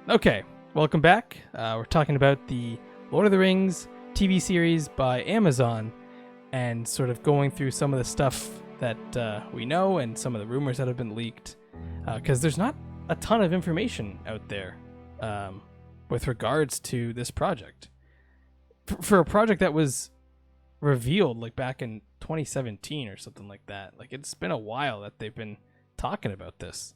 Okay, welcome back. We're talking about the Lord of the Rings TV series by Amazon and sort of going through some of the stuff that we know and some of the rumors that have been leaked. Because there's not a ton of information out there with regards to this project. For a project that was revealed like back in 2017 or something like that. Like it's been a while that they've been talking about this.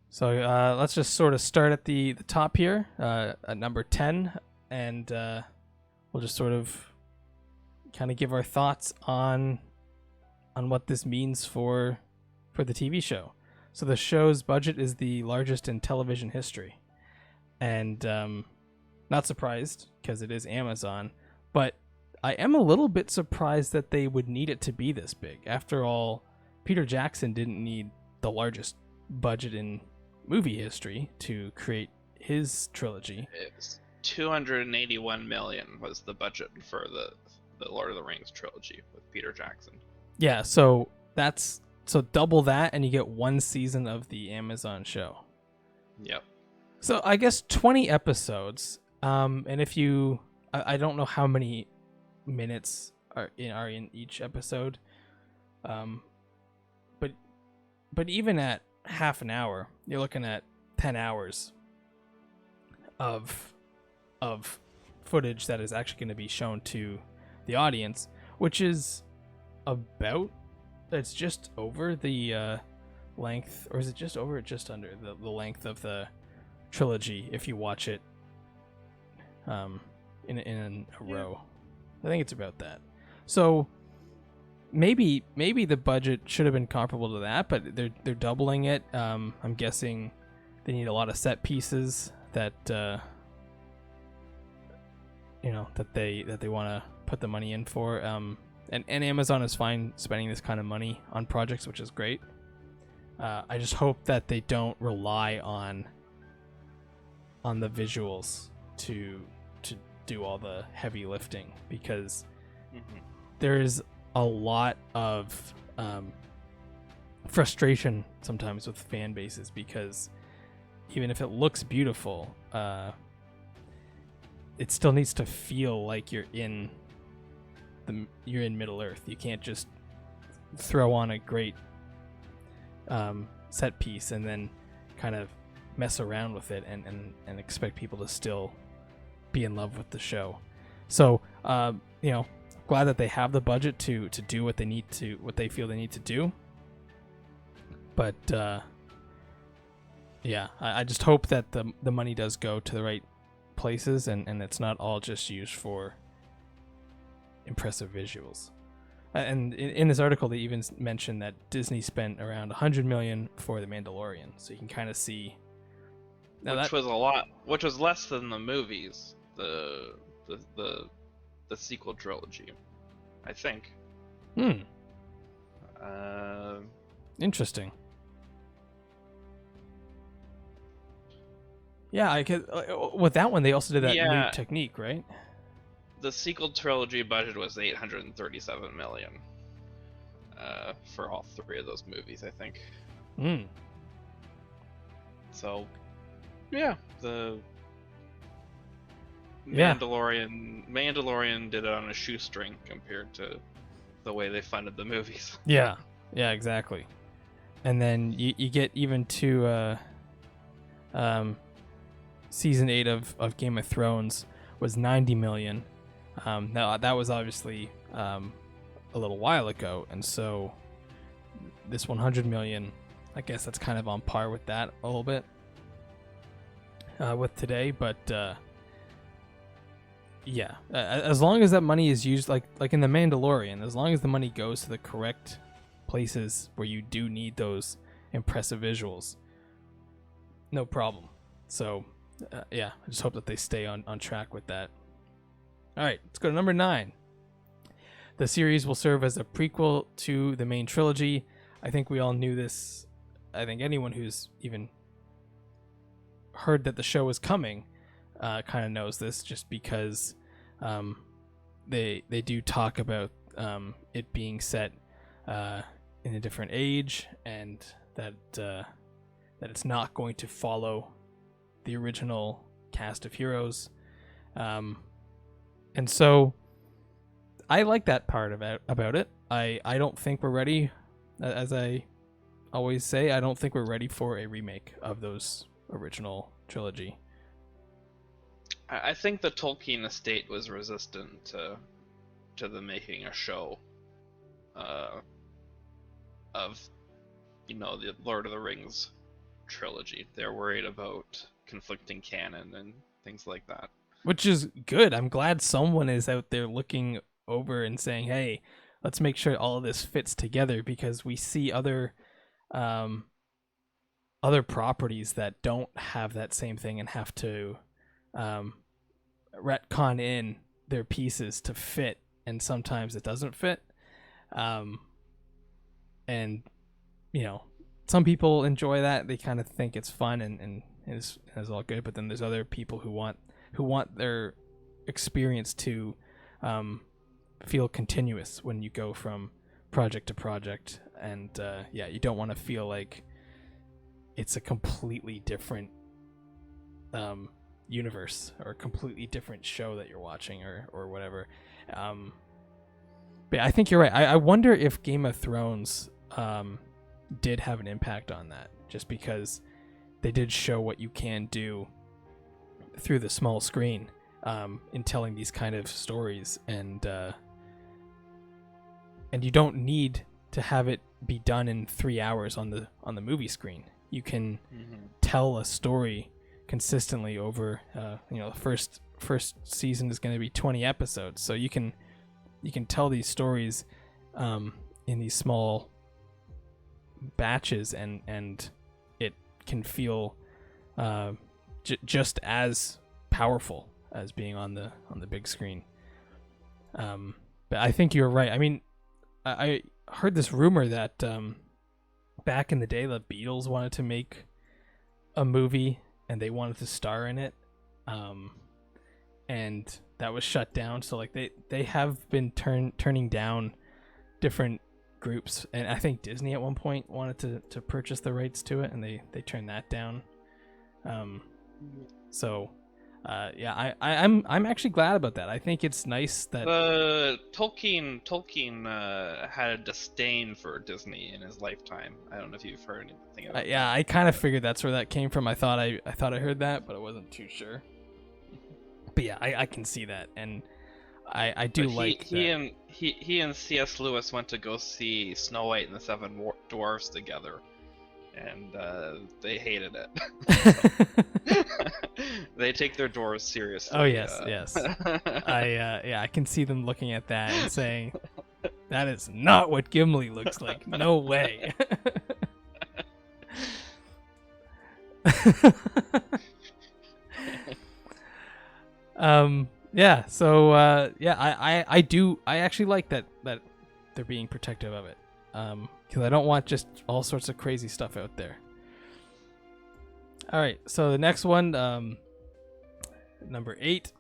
So let's just sort of start at the top here, at number 10, and we'll just sort of kind of give our thoughts on what this means for the TV show. So the show's budget is the largest in television history, and not surprised because it is Amazon, but I am a little bit surprised that they would need it to be this big. After all, Peter Jackson didn't need the largest budget in movie history to create his trilogy. It's 281 million was the budget for the Lord of the Rings trilogy with Peter Jackson. Yeah, so double that and you get one season of the Amazon show. Yep. So I guess 20 episodes. And if you, I don't know how many minutes are in each episode. But even at half an hour, you're looking at 10 hours of footage that is actually going to be shown to the audience, which is it's just over the length, or is it just over or just under the length of the trilogy if you watch it in a row. I think it's about that. So maybe the budget should have been comparable to that, but they're doubling it. I'm guessing they need a lot of set pieces that that they want to put the money in for. And Amazon is fine spending this kind of money on projects, which is great. I just hope that they don't rely on the visuals to do all the heavy lifting, because there's a lot of frustration sometimes with fan bases, because even if it looks beautiful, it still needs to feel like you're in Middle Earth. You can't just throw on a great set piece and then kind of mess around with it and expect people to still be in love with the show. So glad that they have the budget to do what they feel they need to do. But I just hope that the money does go to the right places and it's not all just used for impressive visuals. And in this article, they even mentioned that Disney spent around $100 million for The Mandalorian, so you can kind of see. Which was a lot. Which was less than the movies, the sequel trilogy, I think. Interesting. Yeah, I could. With that one, they also did that new technique, right? The sequel trilogy budget was $837 million for all three of those movies, I think. So, yeah, the Mandalorian did it on a shoestring compared to the way they funded the movies. Yeah, exactly. And then you get even to season 8 of Game of Thrones was $90 million. Now that was obviously a little while ago, and so this $100 million, I guess that's kind of on par with that a little bit with today. But as long as that money is used like in The Mandalorian, as long as the money goes to the correct places where you do need those impressive visuals, no problem. So I just hope that they stay on track with that. All right, let's go to number 9. The series will serve as a prequel to the main trilogy. I think we all knew this. I think anyone who's even heard that the show was coming kind of knows this, just because they do talk about it being set in a different age, and that it's not going to follow the original cast of heroes. And so I like that part about it. I don't think we're ready, as I always say, I don't think we're ready for a remake of those original trilogy. I think the Tolkien estate was resistant to them making a show of, the Lord of the Rings trilogy. They're worried about conflicting canon and things like that. Which is good. I'm glad someone is out there looking over and saying, hey, let's make sure all of this fits together, because we see other properties that don't have that same thing and have to retcon in their pieces to fit, and sometimes it doesn't fit. And some people enjoy that. They kind of think it's fun and is all good, but then there's other people who want their experience to feel continuous when you go from project to project, and you don't want to feel like it's a completely different universe or a completely different show that you're watching or whatever. But I think you're right. I wonder if Game of Thrones did have an impact on that, just because they did show what you can do through the small screen in telling these kind of stories, and you don't need to have it be done in 3 hours on the movie screen. You can tell a story consistently over the first season is going to be 20 episodes, so you can tell these stories in these small batches, and it can feel just as powerful as being on the big screen. But I think you're right. I mean, I heard this rumor that back in the day the Beatles wanted to make a movie and they wanted to star in it, and that was shut down. So like they have been turning down different groups, and I think Disney at one point wanted to purchase the rights to it, and they turned that down. I'm actually glad about that. I think it's nice that Tolkien had a disdain for Disney in his lifetime. I don't know if you've heard anything about that. I kind of figured that's where that came from. I thought I heard that, but I wasn't too sure. But yeah, I can see that, and I do like that. He and C.S. Lewis went to go see Snow White and the Seven Dwarfs together, and they hated it. They take their dwarves seriously. Oh yes. I can see them looking at that and saying, "That is not what Gimli looks like. No way." I actually like that they're being protective of it, because I don't want just all sorts of crazy stuff out there. All right, so the next one, number 8,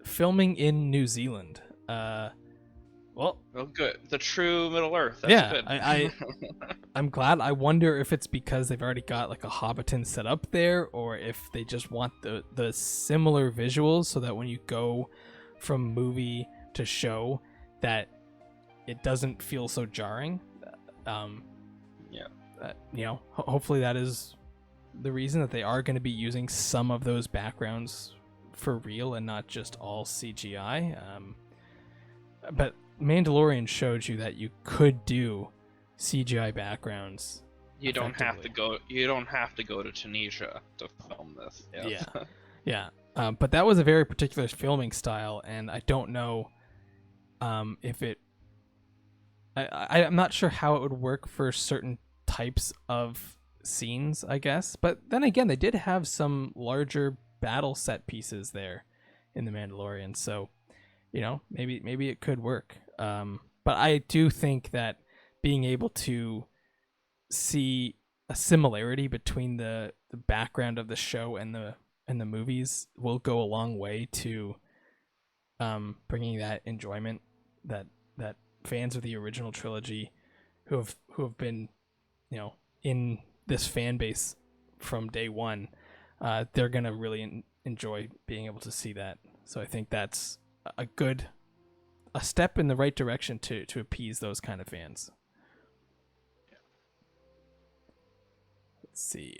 filming in New Zealand. Well, good. The true Middle Earth. That's good. I'm glad. I wonder if it's because they've already got like a Hobbiton set up there, or if they just want the similar visuals so that when you go from movie to show, that it doesn't feel so jarring. Hopefully that is the reason, that they are going to be using some of those backgrounds for real and not just all CGI. But Mandalorian showed you that you could do CGI backgrounds. You don't have to go to Tunisia to film this. Yeah. But that was a very particular filming style, and I don't know if it. I'm not sure how it would work for certain types of scenes, I guess. But then again, they did have some larger battle set pieces there in The Mandalorian, so maybe it could work. But I do think that being able to see a similarity between the background of the show and the movies will go a long way to bringing that enjoyment that fans of the original trilogy who have been, in this fan base from day one, they're gonna really enjoy being able to see that. So I think that's a step in the right direction to appease those kind of fans. Let's see.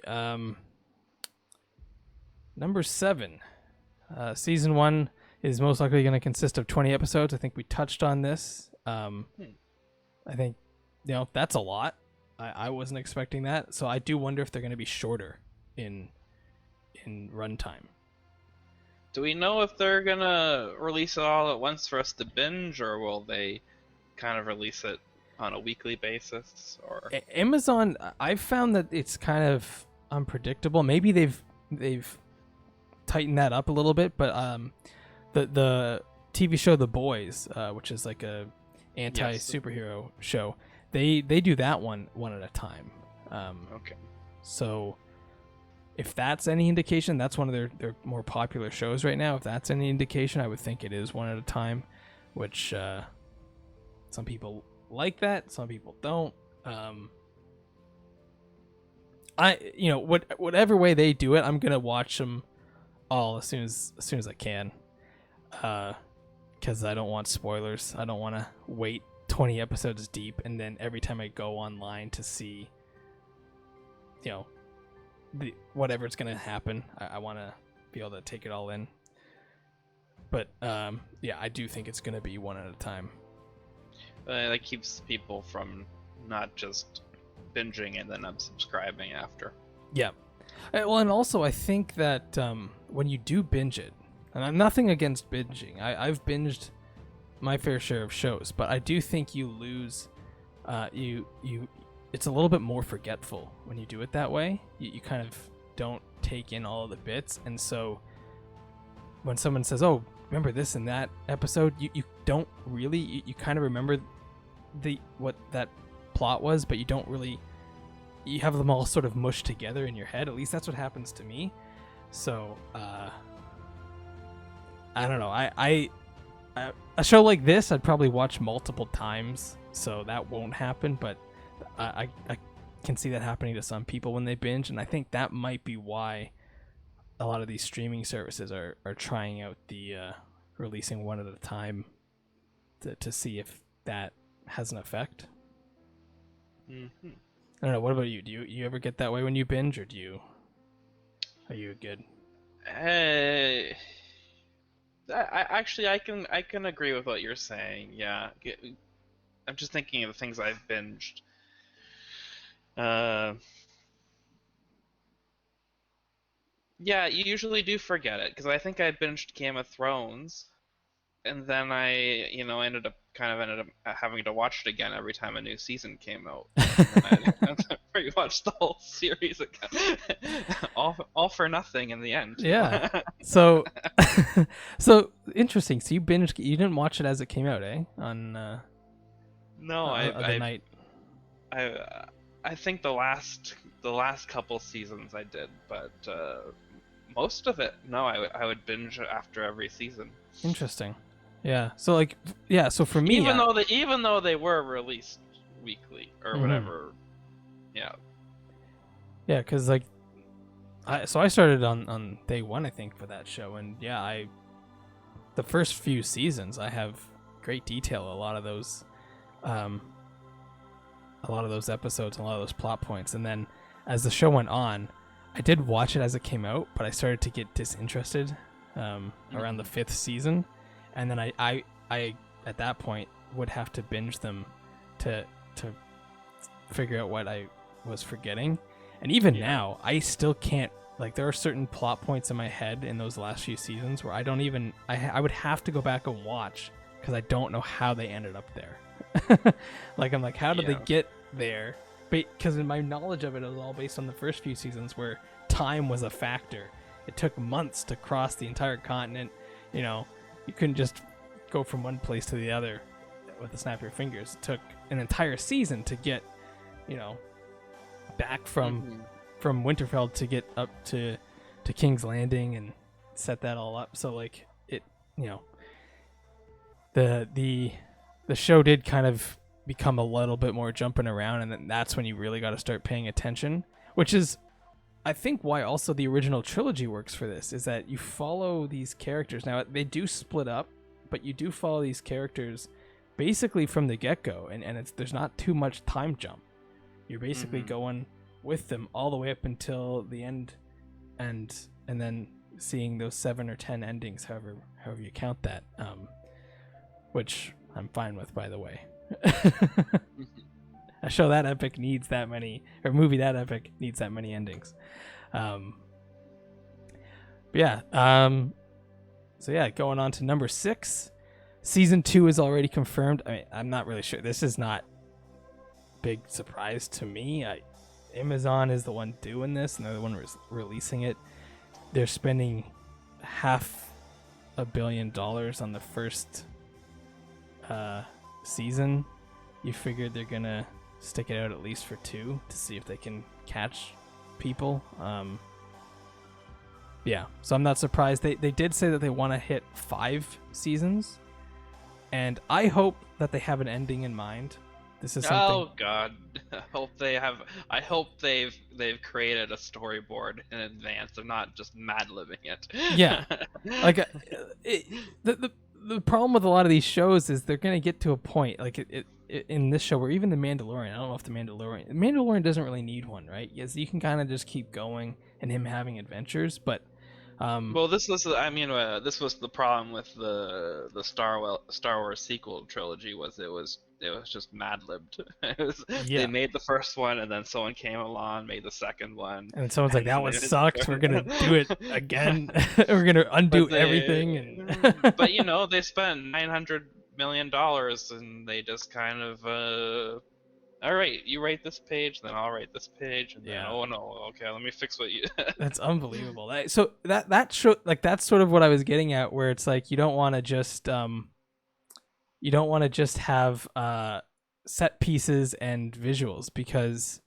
Number 7. Season 1 is most likely going to consist of 20 episodes. I think we touched on this. I think, that's a lot. I wasn't expecting that. So I do wonder if they're going to be shorter in runtime. Do we know if they're going to release it all at once for us to binge, or will they kind of release it on a weekly basis? Or Amazon, I've found that it's kind of unpredictable. Maybe they've tightened that up a little bit, but the TV show The Boys, which is like a anti-superhero show, they do that one at a time. Okay. So if that's any indication, that's one of their more popular shows right now. If that's any indication, I would think it is one at a time, which some people like that, some people don't. Whatever way they do it, I'm gonna watch them all as soon as I can, because I don't want spoilers. I don't want to wait 20 episodes deep and then every time I go online to see, whatever's gonna happen, I want to be able to take it all in. But I do think it's gonna be one at a time. That keeps people from not just binging and then unsubscribing after. Yeah. Well, and also I think that when you do binge it, and I'm nothing against binging. I've binged my fair share of shows, but I do think you lose. It's a little bit more forgetful when you do it that way. You kind of don't take in all of the bits, and so when someone says, "Oh, remember this and that episode," you don't really. You kind of remember what that plot was, but you don't really. You have them all sort of mushed together in your head. At least that's what happens to me. So I don't know. A show like this, I'd probably watch multiple times, so that won't happen. But I can see that happening to some people when they binge, and I think that might be why a lot of these streaming services are trying out the releasing one at a time to see if that has an effect. Mm-hmm. I don't know. What about you? Do you ever get that way when you binge, or are you good? I can agree with what you're saying. Yeah, I'm just thinking of the things I've binged. Yeah, you usually do forget it because I think I binged Game of Thrones, and then I ended up having to watch it again every time a new season came out. And I rewatched the whole series again, all for nothing in the end. Yeah. So interesting. So you didn't watch it as it came out, eh? On no, the night. I think the last couple seasons I did, but most of it, no, I would binge after every season. Interesting. Yeah. So so for me, even though they were released weekly or whatever. Yeah. Yeah, because I started on day one, I think, for that show, and the first few seasons I have great detail. A lot of those episodes and a lot of those plot points, and then as the show went on, I did watch it as it came out, but I started to get disinterested around the 5th season, and then I at that point would have to binge them to figure out what I was forgetting. And even now, I still can't, there are certain plot points in my head in those last few seasons where I would have to go back and watch because I don't know how they ended up there. I'm like, how did they get there? Because in my knowledge of it was all based on the first few seasons where time was a factor. It took months to cross the entire continent. You couldn't just go from one place to the other with a snap of your fingers. It took an entire season to get, back from Winterfell to get up to King's Landing and set that all up. So the show did kind of become a little bit more jumping around, and then that's when you really got to start paying attention, which is I think why also the original trilogy works for this, is that you follow these characters. Now they do split up, but you do follow these characters basically from the get-go, and there's not too much time jump. You're basically going with them all the way up until the end, and then seeing those 7 or 10 endings, however you count that, which I'm fine with, by the way. A show that epic needs that many, or a movie that epic needs that many endings. But yeah, so yeah, going on to number 6. Season 2 is already confirmed. I mean, I'm not really sure. This is not big surprise to me. Amazon is the one doing this, and they're the one releasing it. They're spending $500 million on the first season. You figured they're gonna stick it out at least for 2 to see if they can catch people. Yeah, so I'm not surprised. They did say that they want to hit 5 seasons, and I hope that they have an ending in mind. This is something. Oh God! I hope they've created a storyboard in advance. They're not just mad-libbing it. Yeah, like the problem with a lot of these shows is they're gonna get to a point like it in this show, or even the Mandalorian. I don't know if the Mandalorian doesn't really need one, right? Yes, you can kind of just keep going and him having adventures, but well, this was the problem with the Star Wars sequel trilogy. It was just mad-libbed. They made the first one, and then someone came along, made the second one, and someone's like, that one sucked, we're gonna do it again. We're gonna undo everything. And but they spent $900 million, and they just kind of all right, you write this page, then I'll write this page, and then oh no, okay, let me fix what you. That's unbelievable. So that show, like, that's sort of what I was getting at, where it's like you don't want to just have set pieces and visuals, because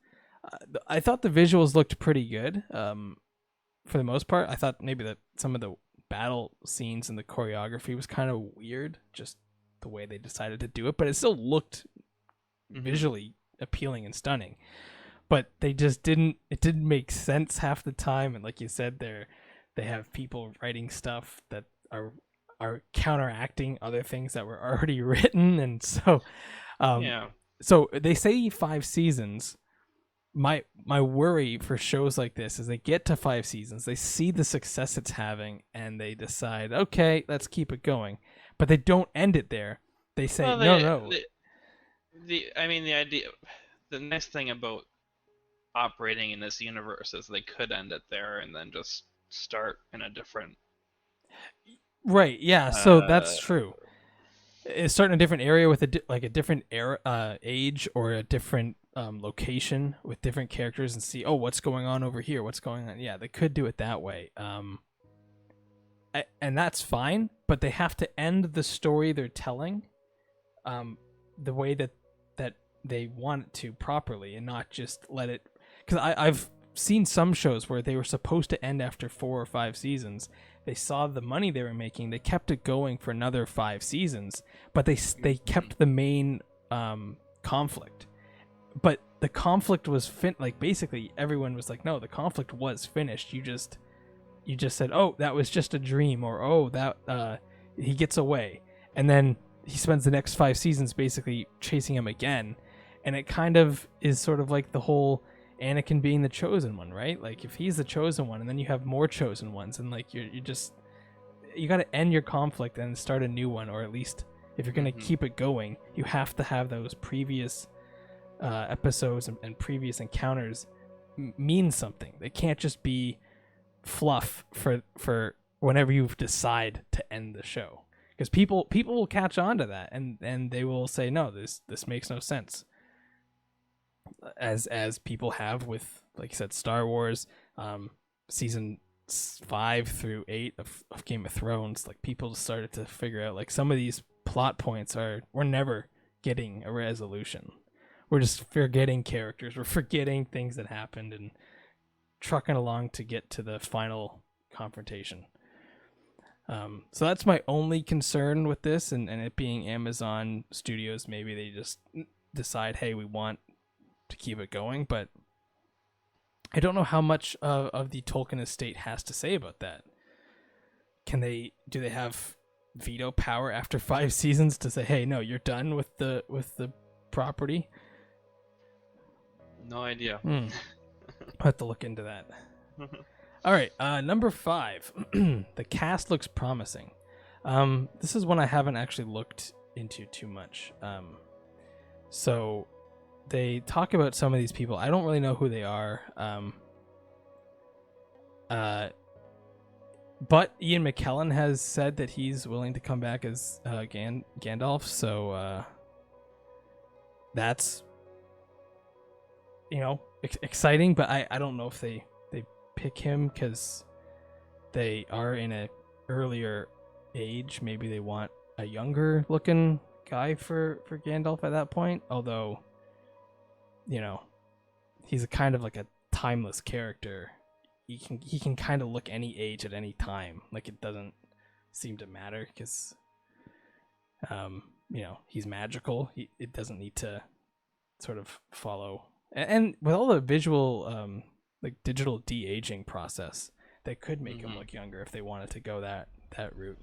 I thought the visuals looked pretty good for the most part. I thought maybe that some of the battle scenes and the choreography was kind of weird, just the way they decided to do it, but it still looked visually appealing and stunning. But they just didn't make sense half the time, and like you said, they have people writing stuff that are counteracting other things that were already written, and so so they say 5 seasons. My worry for shows like this is they get to 5 seasons, they see the success it's having, and they decide, okay, let's keep it going, but they don't end it there. They say no. The nice thing about operating in this universe is they could end it there and then just start in a different. Right. Yeah. So that's true. It's starting a different area with a different era, age, or a different location with different characters, and see, oh, what's going on over here? What's going on? Yeah, they could do it that way. And that's fine, but they have to end the story they're telling, the way that they want it to properly, and not just let it. Because I've seen some shows where they were supposed to end after 4 or 5 seasons. They saw the money they were making, they kept it going for another 5 seasons, but they kept the main conflict. But the conflict was like, basically everyone was like, no, the conflict was finished. You just said, oh, that was just a dream, or oh, that he gets away, and then he spends the next 5 seasons basically chasing him again. And it kind of is sort of like the whole Anakin being the chosen one, right? Like, if he's the chosen one, and then you have more chosen ones, and like you got to end your conflict and start a new one, or at least if you're going to keep it going, you have to have those previous episodes and previous encounters mean something. They can't just be fluff for whenever you decide to end the show, because people will catch on to that, and they will say, no, this makes no sense. As people have with, like you said, Star Wars, season 5 through 8 of Game of Thrones. Like, people started to figure out, like, some of these plot points we're never getting a resolution. We're just forgetting characters. We're forgetting things that happened and trucking along to get to the final confrontation. So that's my only concern with this, and it being Amazon Studios. Maybe they just decide, hey, we want to keep it going, but I don't know how much of the Tolkien estate has to say about that. Do they have veto power after 5 seasons to say, hey, no, you're done with the property? No idea. I'll have to look into that. All right, number 5. The cast looks promising. This is one I haven't actually looked into too much. So they talk about some of these people. I don't really know who they are. But Ian McKellen has said that he's willing to come back as Gandalf. So that's, exciting. But I don't know if they pick him because they are in a earlier age. Maybe they want a younger looking guy for Gandalf at that point. Although, he's a kind of like a timeless character. He can kind of look any age at any time. Like, it doesn't seem to matter because, he's magical. It doesn't need to sort of follow. And with all the visual, like digital de-aging process, they could make him look younger if they wanted to go that route.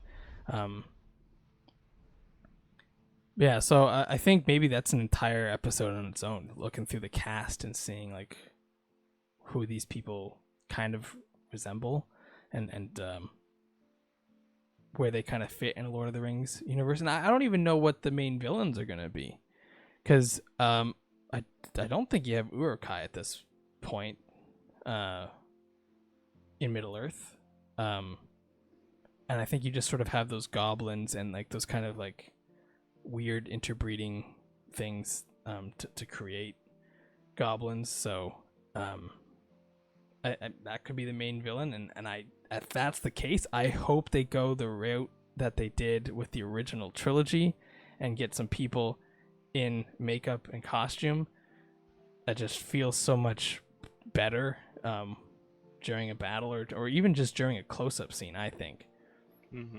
Yeah, so I think maybe that's an entire episode on its own, looking through the cast and seeing like who these people kind of resemble and where they kind of fit in a Lord of the Rings universe. And I don't even know what the main villains are going to be, because I don't think you have Uruk-hai at this point in Middle-earth. And I think you just sort of have those goblins and like those kind of like weird interbreeding things to create goblins. So that could be the main villain, and if that's the case, I hope they go the route that they did with the original trilogy and get some people in makeup and costume that just feels so much better during a battle or even just during a close-up scene. I think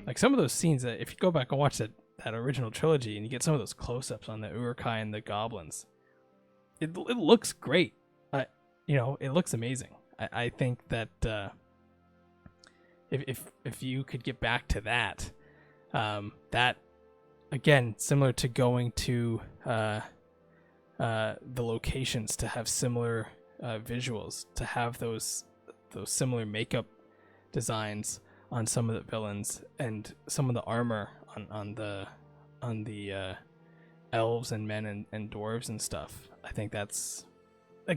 like some of those scenes that if you go back and watch that original trilogy and you get some of those close-ups on the Uruk-hai and the goblins, it looks great. It looks amazing. I think that if you could get back to that, that again, similar to going to the locations to have similar visuals, to have those similar makeup designs on some of the villains and some of the armor on the elves and men and dwarves and stuff. I think that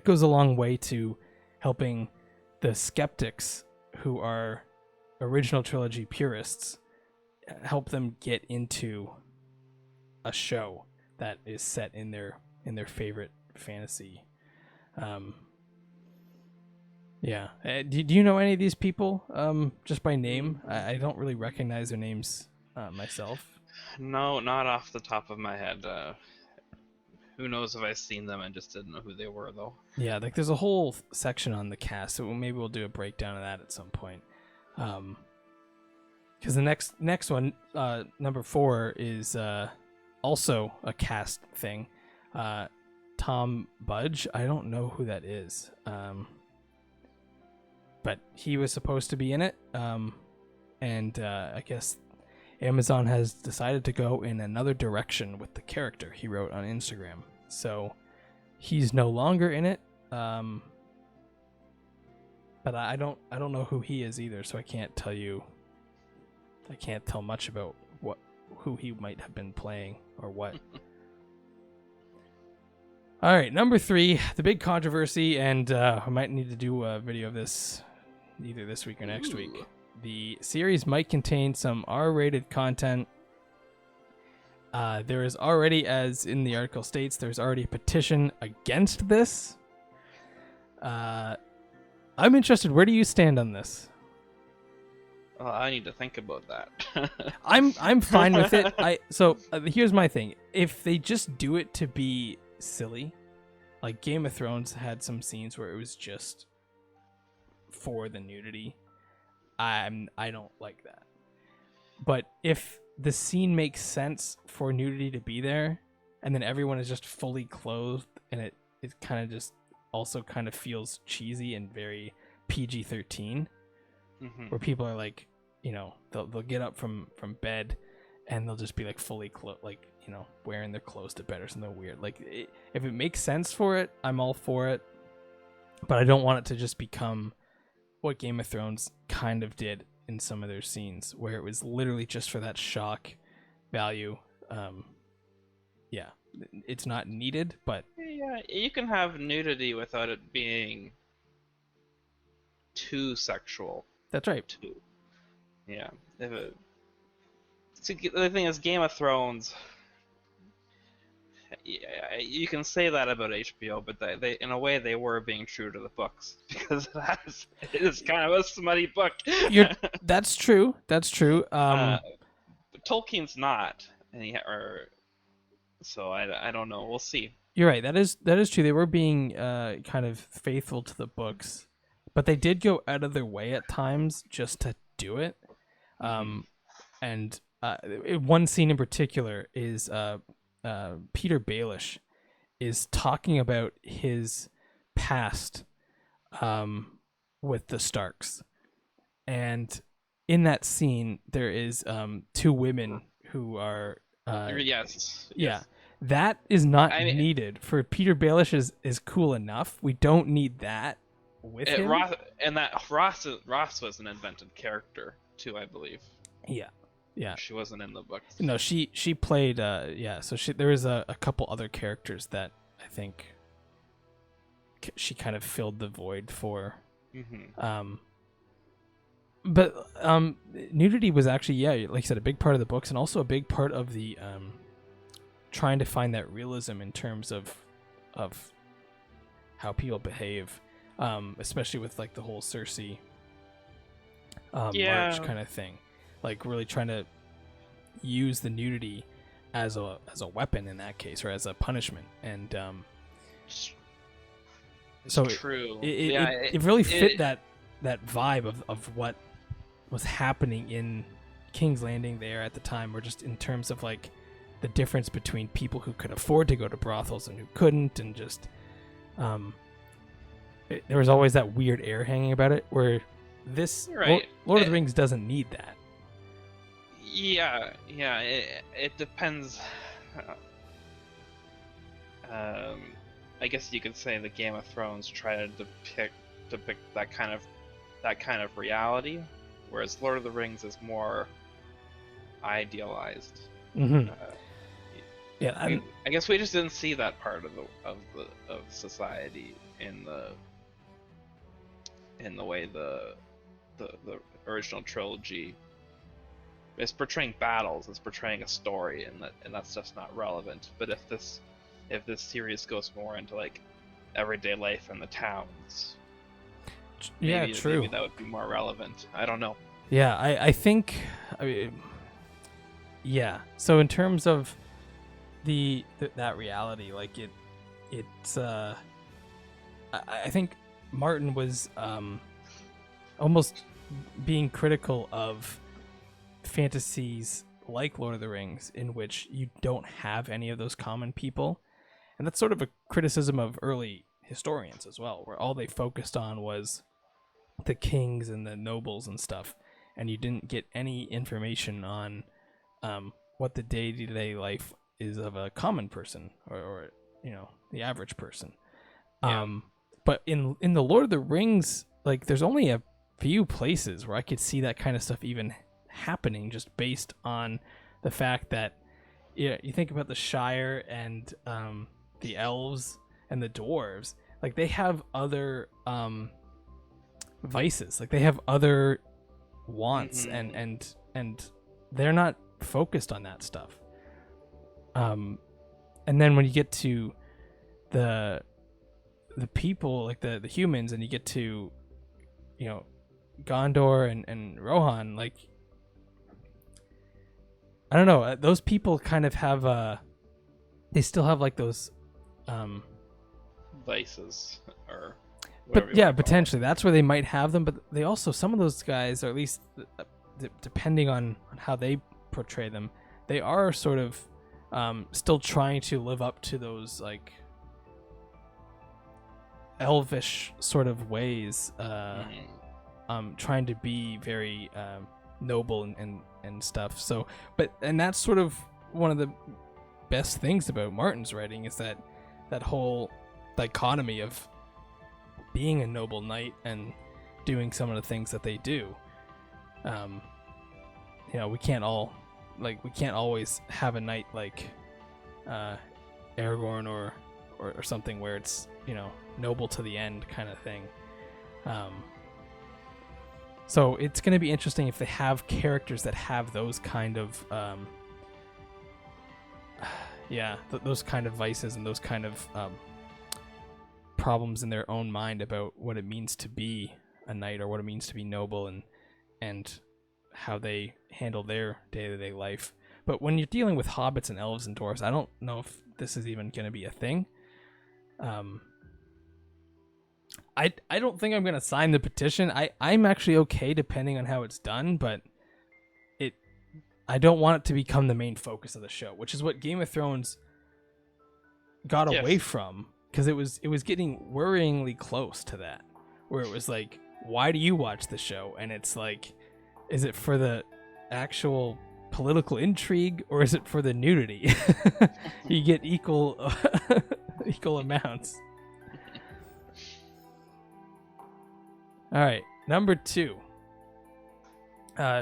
goes a long way to helping the skeptics who are original trilogy purists, help them get into a show that is set in their favorite fantasy. Yeah. Do you know any of these people just by name? I don't really recognize their names myself. No, not off the top of my head. Who knows if I've seen them and just didn't know who they were, though. Yeah, like there's a whole section on the cast, so maybe we'll do a breakdown of that at some point. Because the next one, number 4, is also a cast thing. Tom Budge, I don't know who that is, but he was supposed to be in it, and I guess Amazon has decided to go in another direction with the character, he wrote on Instagram. So he's no longer in it, but I don't know who he is either, so I can't tell much about who he might have been playing or what. All right, number 3, the big controversy, and I might need to do a video of this either this week or next week. The series might contain some R-rated content. There is already, as in the article states, there's already a petition against this. I'm interested. Where do you stand on this? Well, I need to think about that. I'm fine with it. Here's my thing. If they just do it to be silly, like Game of Thrones had some scenes where it was just for the nudity, I don't like that. But if the scene makes sense for nudity to be there, and then everyone is just fully clothed, and it kind of just also kind of feels cheesy and very PG-13, where people are like, you know, they'll get up from bed and they'll just be like fully clothed, like, you know, wearing their clothes to bed or something weird. Like, if it makes sense for it, I'm all for it, but I don't want it to just become what Game of Thrones kind of did in some of their scenes, where it was literally just for that shock value. Yeah, it's not needed, but Yeah, you can have nudity without it being too sexual. that's right. Too. Yeah. See, the thing is, Game of Thrones. Yeah, you can say that about HBO, but they in a way they were being true to the books because it is kind of a smutty book. That's true. That's true. But Tolkien's not, so I don't know. We'll see. You're right. That is true. They were being kind of faithful to the books, but they did go out of their way at times just to do it. And one scene in particular is Peter Baelish is talking about his past with the Starks, and in that scene there is two women who are yes. Yeah. That is not needed. For Peter Baelish is cool enough. We don't need that with him. Ross was an invented character too, I believe. Yeah. Yeah. She wasn't in the books. No, she played so there was a couple other characters that I think she kind of filled the void for. But nudity was actually, like I said, a big part of the books, and also a big part of the trying to find that realism in terms of how people behave, especially with like the whole Cersei march kind of thing, like really trying to use the nudity as a weapon in that case, or as a punishment, and so true. It really fit that vibe of what was happening in King's Landing there at the time, or just in terms of like the difference between people who could afford to go to brothels and who couldn't, and just there was always that weird air hanging about it, where this Lord of the Rings doesn't need that. Yeah, it depends. I guess you could say the Game of Thrones try to depict that kind of reality, whereas Lord of the Rings is more idealized. Yeah, I guess we just didn't see that part of society in the way the original trilogy is portraying battles. It's portraying a story, and that's just not relevant. But if this series goes more into like everyday life in the towns, maybe that would be more relevant. I don't know. Yeah, I think, so in terms of that reality, like it's I think Martin was almost being critical of fantasies like Lord of the Rings, in which you don't have any of those common people, and that's sort of a criticism of early historians as well, where all they focused on was the kings and the nobles and stuff, and you didn't get any information on what the day-to-day life is of a common person, or the average person. But in the Lord of the Rings, like, there's only a few places where I could see that kind of stuff even happening, just based on the fact that you think about the Shire and the elves and the dwarves, like they have other vices, like they have other wants, and they're not focused on that stuff. And then when you get to the people, like the humans, and you get to Gondor and Rohan, like, I don't know, those people kind of have they still have like those vices, or but yeah, potentially that's where they might have them, but they also, some of those guys, or at least depending on how they portray them, they are sort of still trying to live up to those like elvish sort of ways, trying to be very noble and stuff. So, and that's sort of one of the best things about Martin's writing, is that whole dichotomy of being a noble knight and doing some of the things that they do. We can't always have a knight like Aragorn or something where it's, noble to the end kind of thing. So it's going to be interesting if they have characters that have those kind of those kind of vices and those kind of problems in their own mind about what it means to be a knight or what it means to be noble, and how they handle their day-to-day life. But when you're dealing with hobbits and elves and dwarves, I don't know if this is even going to be a thing. I don't think I'm going to sign the petition. I'm actually okay depending on how it's done, but I don't want it to become the main focus of the show, which is what Game of Thrones got away from, because it was getting worryingly close to that, where it was like, why do you watch the show? And it's like, is it for the actual political intrigue, or is it for the nudity? You get equal amounts. All right, number 2.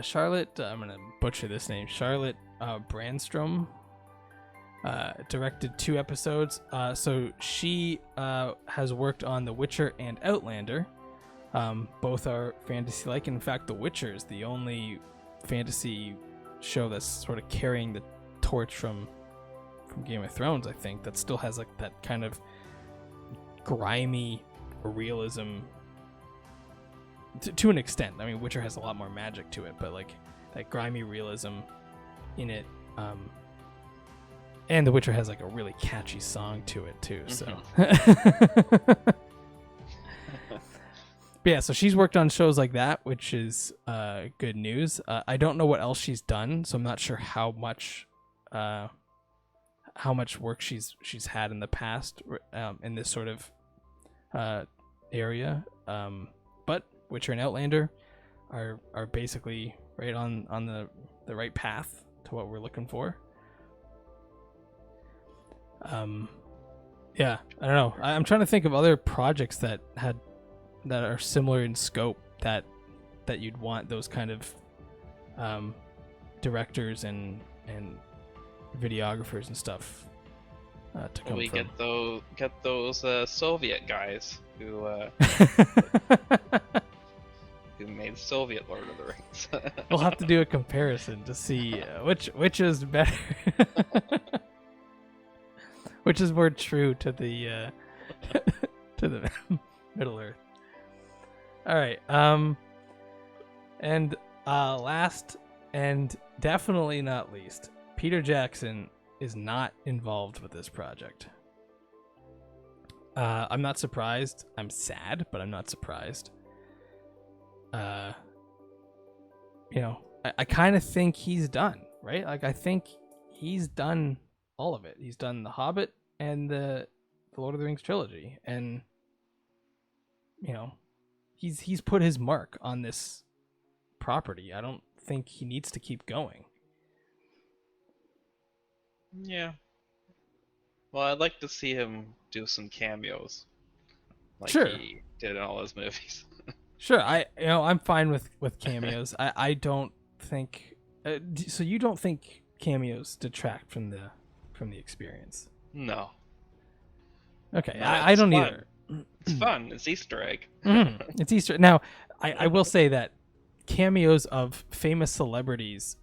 Charlotte, I'm gonna butcher this name. Charlotte Brandstrom directed 2 episodes. So she has worked on The Witcher and Outlander. Both are fantasy-like. In fact, The Witcher is the only fantasy show that's sort of carrying the torch from Game of Thrones, I think, that still has like that kind of grimy realism to an extent. I mean, Witcher has a lot more magic to it, but like that grimy realism in it. And The Witcher has like a really catchy song to it too. So, but yeah, so she's worked on shows like that, which is good news. I don't know what else she's done, so I'm not sure how much work she's had in the past in this sort of area. But Witcher and Outlander are basically right on the right path to what we're looking for. Yeah, I don't know. I'm trying to think of other projects that are similar in scope that you'd want those kind of directors and videographers and stuff to come from. Get those Soviet guys who made Soviet Lord of the Rings. We'll have to do a comparison to see which is better. Which is more true to the to the Middle Earth. All right. And last and definitely not least, Peter Jackson is not involved with this project. I'm not surprised. I'm sad, but I'm not surprised. I kind of think he's done, right? Like, I think he's done all of it. He's done The Hobbit and the Lord of the Rings trilogy, and he's put his mark on this property. I don't think he needs to keep going. Yeah. Well, I'd like to see him do some cameos, like Sure. he did in all his movies. Sure, I'm fine with cameos. I don't think so. You don't think cameos detract from the experience? No. Okay, No, I don't fun. either. It's fun. It's Easter egg. It's Easter. Now, I will say that cameos of famous celebrities.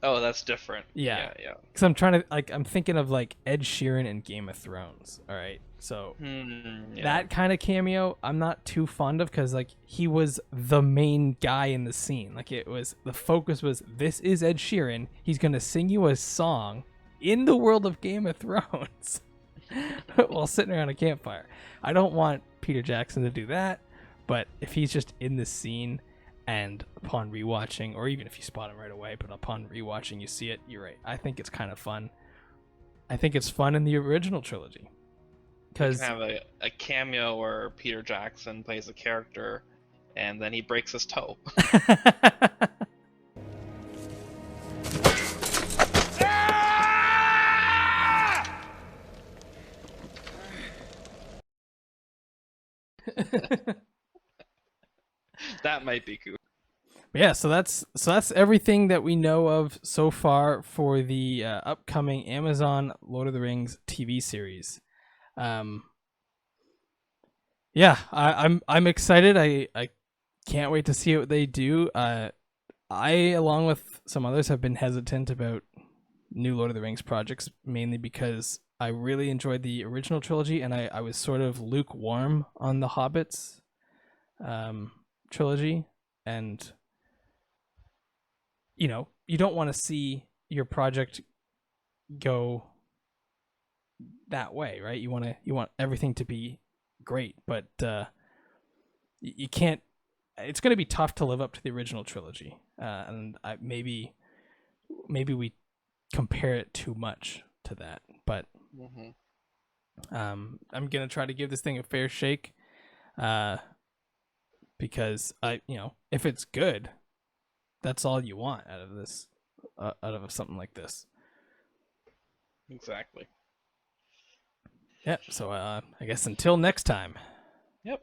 Oh, that's different. Yeah. Yeah. Because I'm thinking of like Ed Sheeran and Game of Thrones. All right, so that kind of cameo I'm not too fond of, because like he was the main guy in the scene. Like the focus was, this is Ed Sheeran. He's gonna sing you a song in the world of Game of Thrones while sitting around a campfire. I don't want Peter Jackson to do that, but if he's just in the scene and upon rewatching, or even if you spot him right away, but upon rewatching you see it, you're right. I think it's kind of fun. I think it's fun in the original trilogy. You can Because have a cameo where Peter Jackson plays a character, and then he breaks his toe. That might be cool. Yeah, so that's everything that we know of so far for the upcoming Amazon Lord of the Rings TV series. Yeah, I'm excited. I can't wait to see what they do. I, along with some others, have been hesitant about new Lord of the Rings projects, mainly because I really enjoyed the original trilogy, and I was sort of lukewarm on the Hobbits trilogy, and you don't want to see your project go that way, right? You want everything to be great, but you can't. It's going to be tough to live up to the original trilogy, and maybe we compare it too much to that. But I'm gonna try to give this thing a fair shake, because if it's good, that's all you want out of this, out of something like this. Exactly. Yeah. So I guess until next time. Yep.